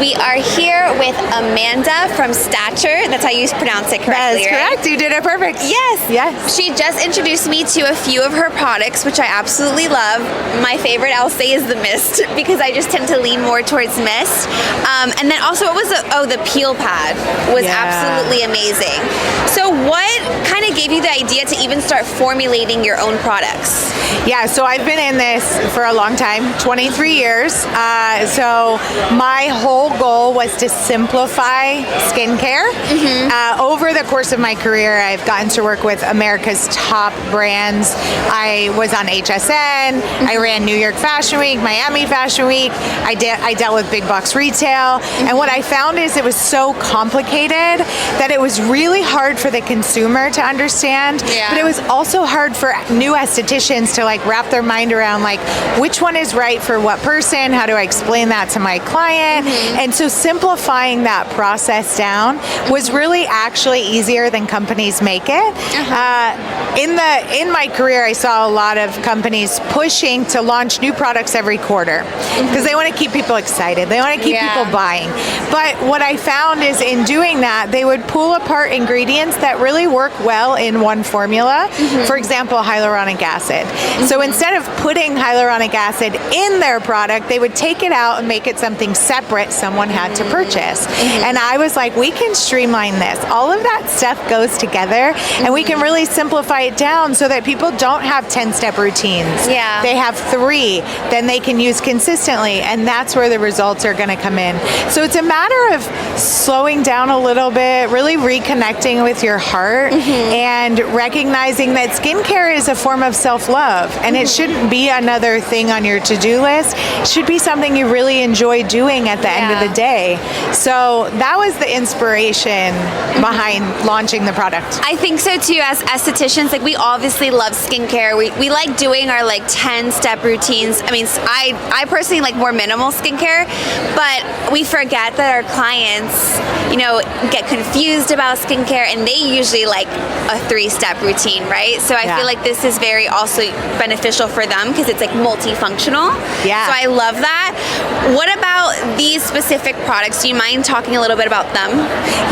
We are here with Amanda from Stature. That's how you pronounce it correctly, That is correct. You did it perfect. Yes. She just introduced me to a few of her products, which I absolutely love. My favorite, I'll say, is the mist, because I just tend to lean more towards mist. And then also, what was the peel pad was absolutely amazing. So what kind of gave you the idea to even start formulating your own products? Yeah, so I've been in this for a long time, 23 years. So my whole goal was to simplify skincare. Over the course of my career, I've gotten to work with America's top brands. I was on HSN. I ran New York Fashion Week, Miami Fashion Week. I dealt with big box retail. And what I found is it was so complicated that it was really hard for the consumer to understand. But it was also hard for new estheticians to wrap their mind around which one is right for what person. How do I explain that to my client? And so simplifying that process down was really actually easier than companies make it. In my career, I saw a lot of companies pushing to launch new products every quarter because they want to keep people excited. They want to keep people buying. But what I found is in doing that, they would pull apart ingredients that really work well in one formula. For example, hyaluronic acid. So instead of putting hyaluronic acid in their product, they would take it out and make it something separate someone had to purchase. And I was like, we can streamline this. All of that stuff goes together and we can really simplify it down so that people don't have 10-step routines. They have 3, then they can use consistently, and that's where the results are going to come in. So it's a matter of slowing down a little bit, really reconnecting with your heart and recognizing that skincare is a form of self-love, and it shouldn't be another thing on your to-do list. It should be something you really enjoy doing at the end of the day. So that was the inspiration behind launching the product. I think so too. As estheticians, we obviously love skincare. We like doing our 10-step routines. I mean, I personally like more minimal skincare, but we forget that our clients, get confused about skincare, and they usually like a 3-step routine, right? So I feel like this is very also beneficial for them because it's multifunctional. So I love that. What about these specific products? Do you mind talking a little bit about them?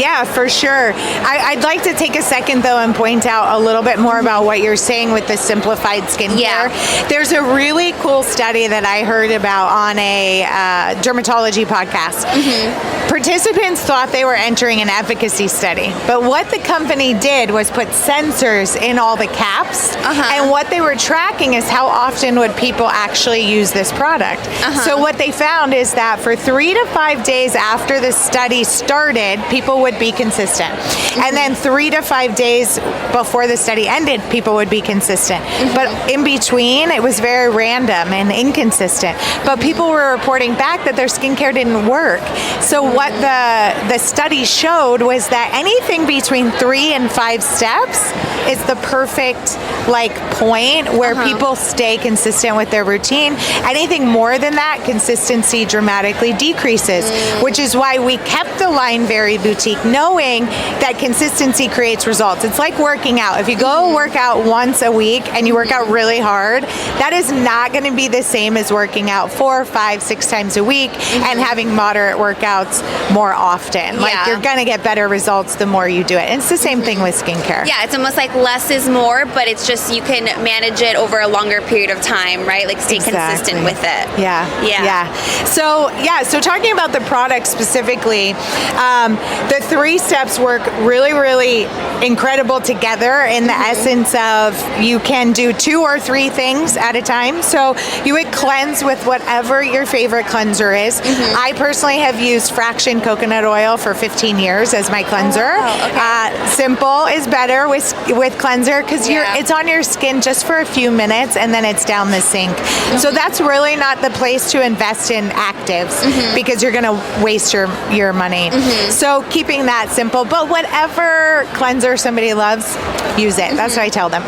Yeah, for sure. I'd like to take a second though and point out a little bit more about what you're saying with the simplified skincare. There's a really cool study that I heard about on a dermatology podcast. Participants thought they were entering an efficacy study, but what the company did was put sensors in all the caps, and what they were tracking is how often would people actually use this product. So what they found is that for 3 to 5 days after the study started, people would be consistent. And then 3 to 5 days before the study ended, people would be consistent. But in between, it was very random and inconsistent. But people were reporting back that their skincare didn't work. So what the study showed was that anything between 3 and 5 steps is the perfect point where people stay consistent with their routine. Anything more than that, consistency dramatically decreases, which is why we kept the line very boutique, knowing that consistency creates results. It's like working out. If you go work out once a week and you work out really hard, that is not going to be the same as working out 4, 5, 6 times a week and having moderate workouts more often. You're going to get better results the more you do it. And it's the same thing with skincare. Yeah, it's almost like less is more, but it's just you can manage it over a longer period of time, right? Stay consistent with it. So talking about the product specifically, the 3 steps work really, really incredible together in the essence of you can do 2 or 3 things at a time. So you would cleanse with whatever your favorite cleanser is. I personally have used Fraction coconut oil for 15 years as my cleanser. Simple is better with cleanser because it's on your skin just for a few minutes and then it's down the sink. So that's really not the place to invest in actives because you're going to waste your money. So keeping that simple, but whatever cleanser somebody loves, use it. That's what I tell them.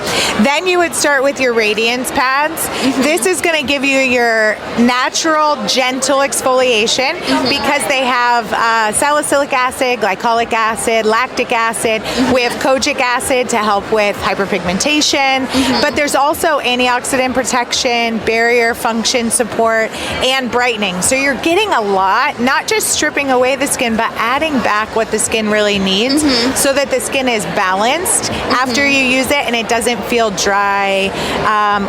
Then you would start with your radiance pads. This is going to give you your natural, gentle exfoliation because they have have salicylic acid, glycolic acid, lactic acid. We have kojic acid to help with hyperpigmentation. But there's also antioxidant protection, barrier function support, and brightening. So you're getting a lot, not just stripping away the skin, but adding back what the skin really needs so that the skin is balanced after you use it and it doesn't feel dry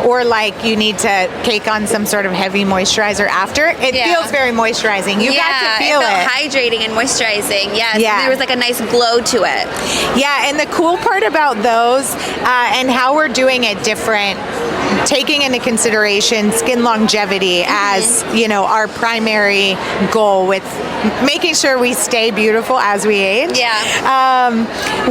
or like you need to cake on some sort of heavy moisturizer after. It feels very moisturizing. You got to feel it. it. Felt hydrating and moisturizing. Yes. Yeah. And there was like a nice glow to it. Yeah, and the cool part about those and how we're doing it different, taking into consideration skin longevity as, you know, our primary goal with making sure we stay beautiful as we age.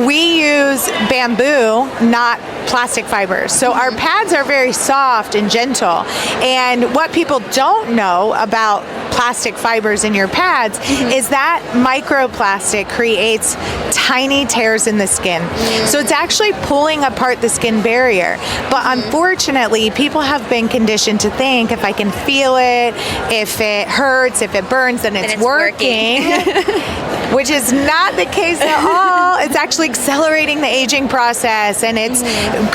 We use bamboo, not plastic fibers. So our pads are very soft and gentle. And what people don't know about plastic fibers in your pads is that microplastic creates tiny tears in the skin. So it's actually pulling apart the skin barrier. But unfortunately, people have been conditioned to think if I can feel it, if it hurts, if it burns, then it's working. Which is not the case at all. It's actually accelerating the aging process, and it's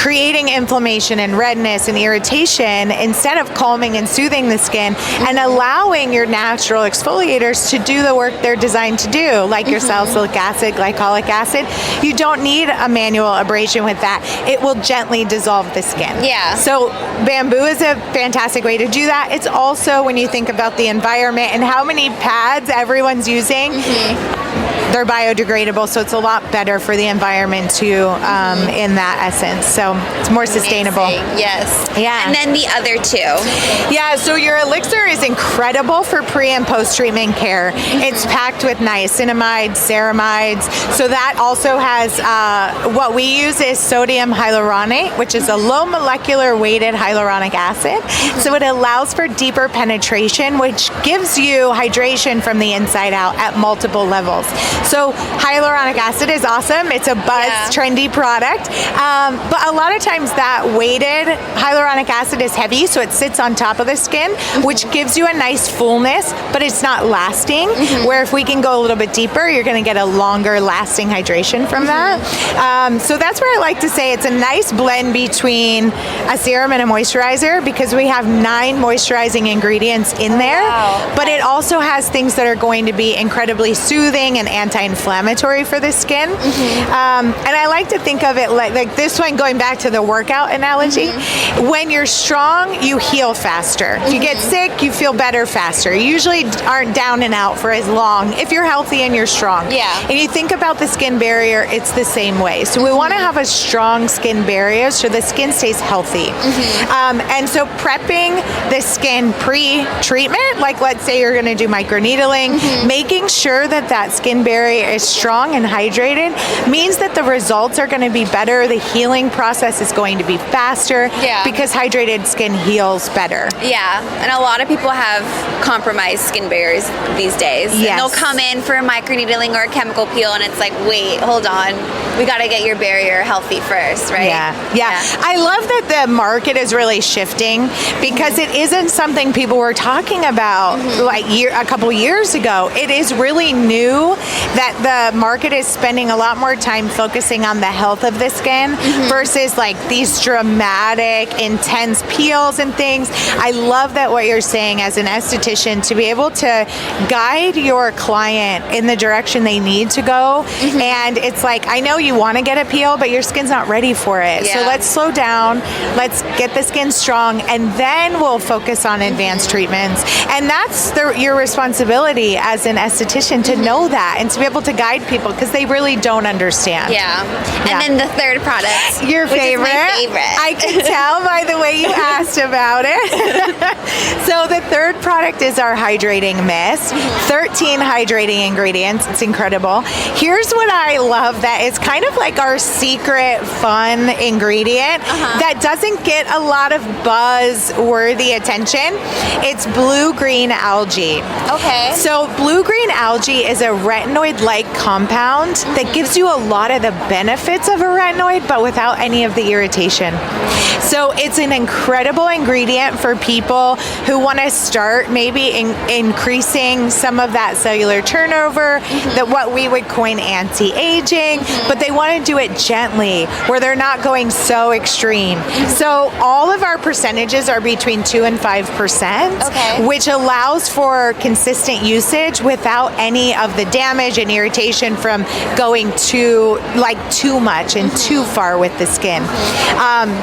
creating inflammation and redness and irritation instead of calming and soothing the skin and allowing your natural exfoliators to do the work they're designed to do, like your salicylic acid, glycolic acid. You don't need a manual abrasion with that. It will gently dissolve the skin. Yeah. So bamboo is a fantastic way to do that. It's also, when you think about the environment and how many pads everyone's using, they're biodegradable, so it's a lot better for the environment too, in that essence. So it's more sustainable. Yes. Yeah. And then the other two. Yeah, so your elixir is incredible for pre and post treatment care. It's packed with niacinamides, ceramides. So that also has what we use is sodium hyaluronate, which is a low molecular weighted hyaluronic acid. So it allows for deeper penetration, which gives you hydration from the inside out at multiple levels. So hyaluronic acid is awesome. It's a buzz, trendy product. But a lot of times that weighted hyaluronic acid is heavy, so it sits on top of the skin, which gives you a nice fullness, but it's not lasting. Where if we can go a little bit deeper, you're going to get a longer lasting hydration from that. So that's where I like to say it's a nice blend between a serum and a moisturizer, because we have 9 moisturizing ingredients in there, but it also has things that are going to be incredibly soothing and anti-inflammatory for the skin. And I like to think of it like this one, going back to the workout analogy. When you're strong, you heal faster. If you get sick, you feel better faster. You usually aren't down and out for as long if you're healthy and you're strong. And you think about the skin barrier, it's the same way. So we want to have a strong skin barrier so the skin stays healthy. And so prepping the skin pre-treatment, like let's say you're going to do microneedling, making sure that that skin barrier is strong and hydrated means that the results are going to be better. The healing process is going to be faster because hydrated skin heals better. And a lot of people have compromised skin barriers these days. And they'll come in for a microneedling or a chemical peel, and it's like, wait, hold on. We got to get your barrier healthy first, right? I love that the market is really shifting, because it isn't something people were talking about like a couple years ago. It is really new that the market is spending a lot more time focusing on the health of the skin versus like these dramatic, intense peels and things. I love that what you're saying as an esthetician, to be able to guide your client in the direction they need to go. And it's like, I know you want to get a peel, but your skin's not ready for it. So let's slow down, let's get the skin strong, and then we'll focus on advanced treatments. And that's your responsibility as an esthetician, to know that and to be able to guide people, because they really don't understand. And then the third product. Your favorite? Which is my favorite. I can tell by the way you asked about it. So the third product is our hydrating mist. 13 hydrating ingredients. It's incredible. Here's what I love, that it's kind of like our secret fun ingredient that doesn't get a lot of buzz-worthy attention. It's blue-green algae. Okay. So blue-green algae is a retinoid retinoid-like compound that gives you a lot of the benefits of a retinoid, but without any of the irritation. So it's an incredible ingredient for people who want to start maybe increasing some of that cellular turnover, that what we would coin anti-aging, but they want to do it gently, where they're not going so extreme. So all of our percentages are between 2 and 5%, which allows for consistent usage without any of the damage and irritation from going too much and too far with the skin.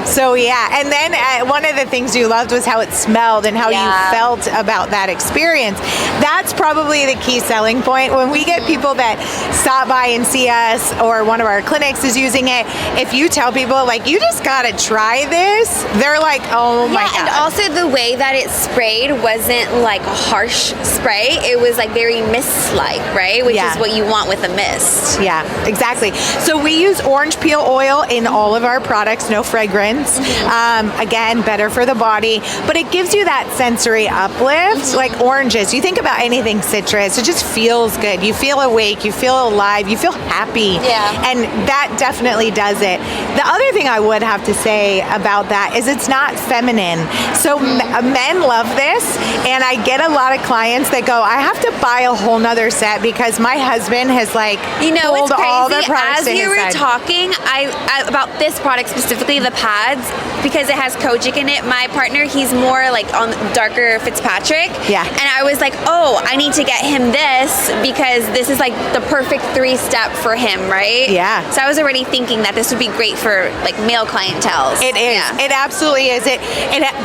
So yeah, and then one of the things you loved was how it smelled and how you felt about that experience. That's probably the key selling point. When we get people that stop by and see us, or one of our clinics is using it, if you tell people like, you just gotta try this, they're like, oh my God. And also the way that it sprayed wasn't like a harsh spray. It was like very mist-like, right? Which is what you want with a mist. Yeah, exactly. So we use orange peel oil in all of our products, no fragrance. Again, better for the body, but it gives you that sensory uplift. Like oranges, you think about anything citrus, it just feels good. You feel awake, you feel alive, you feel happy. And that definitely does it. The other thing I would have to say about that is it's not feminine. So men love this, and I get a lot of clients that go, I have to buy a whole nother set because my husband has pulled it's crazy. all the products As you were talking, I about this product specifically, the pads, because it has kojic in it. My partner, he's more like on darker Fitzpatrick. And I was like, oh, I need to get him this because this is like the perfect 3-step for him, right? So I was already thinking that this would be great for like male clientele. It is. It absolutely is. It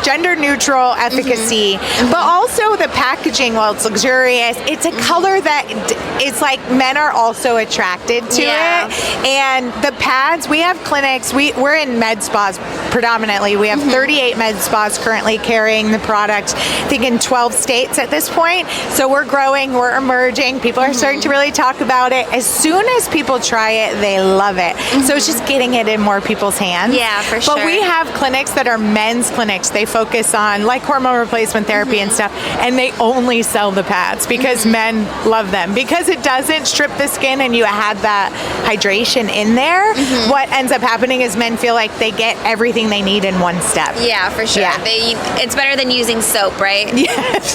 gender neutral efficacy, but also the packaging, while it's luxurious, it's a color that it's like men are also attracted to it. And the pads, we have clinics, we're in med spas predominantly. We have 38 med spas currently carrying the product, I think in 12 states at this point. So we're growing, we're emerging. People are starting to really talk about it. As soon as people try it, they love it. So it's just getting it in more people's hands. For sure. But we have clinics that are men's clinics. They focus on like hormone replacement therapy and stuff, and they only sell the pads because men love them, because it doesn't strip the skin and you had that hydration in there. What ends up happening is men feel like they get everything they need in one step. For sure. It's better than using soap, right? Yes.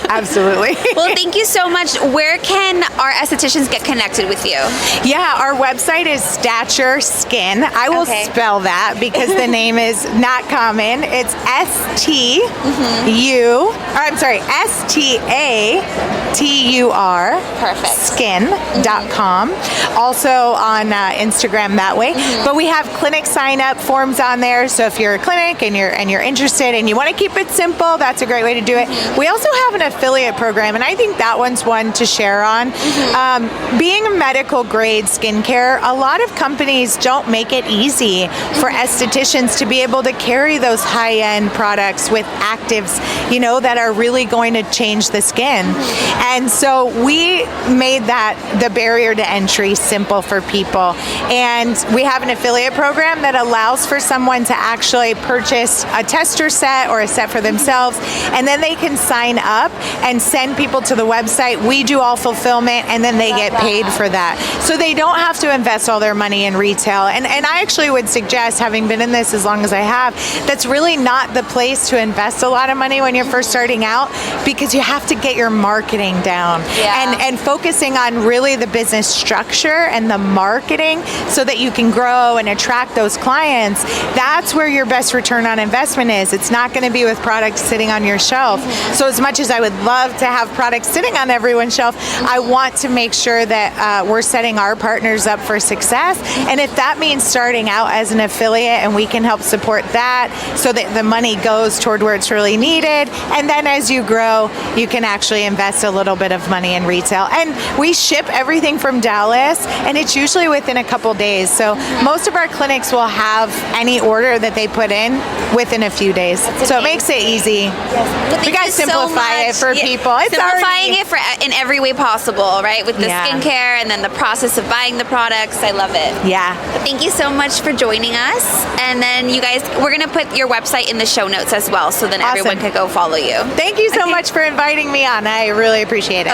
Absolutely. Well, thank you so much. Where can our estheticians get connected with you? Our website is Stature Skin. I will spell that because the name is not common. It's STATUR. Perfect. Skin.com. Also on Instagram that way. But we have clinic sign up forms on there. So if you're a clinic and you're interested and you want to keep it simple, that's a great way to do it. We also have an affiliate program, and I think that one's one to share on. Being a medical grade skincare, a lot of companies don't make it easy for estheticians to be able to carry those high-end products with actives, that are really going to change the skin. And so we made that the barrier to entry simple for people. And we have an affiliate program that allows for someone to actually purchase a tester set or a set for themselves, and then they can sign up and send people to the website. We do all fulfillment, and then they get paid for that. So they don't have to invest all their money in retail. And I actually would suggest, having been in this as long as I have, that's really not the place to invest a lot of money when you're first starting out, because you have to get your marketing down and focusing on really the business structure and the marketing so that you can grow and attract those clients. That's where your best return on investment is. It's not going to be with products sitting on your shelf. So as much as I would love to have products sitting on everyone's shelf, I want to make sure that we're setting our partners up for success. And if that means starting out as an affiliate and we can help support that so that the money goes toward where it's really needed, and then as you grow, you can actually invest a little bit of money in retail. And we ship everything from Dallas, and it's usually within a couple days. So most of our clinics will have any order that they put in within a few days. So it makes it easy. We got to simplify it for people. It's simplifying it in every way possible, right? With the skincare and then the process of buying the products. I love it. But thank you so much for joining us. And then you guys, we're going to put your website in the show notes as well, so then everyone could go follow you. Thank you so much for inviting me on. I really appreciate it.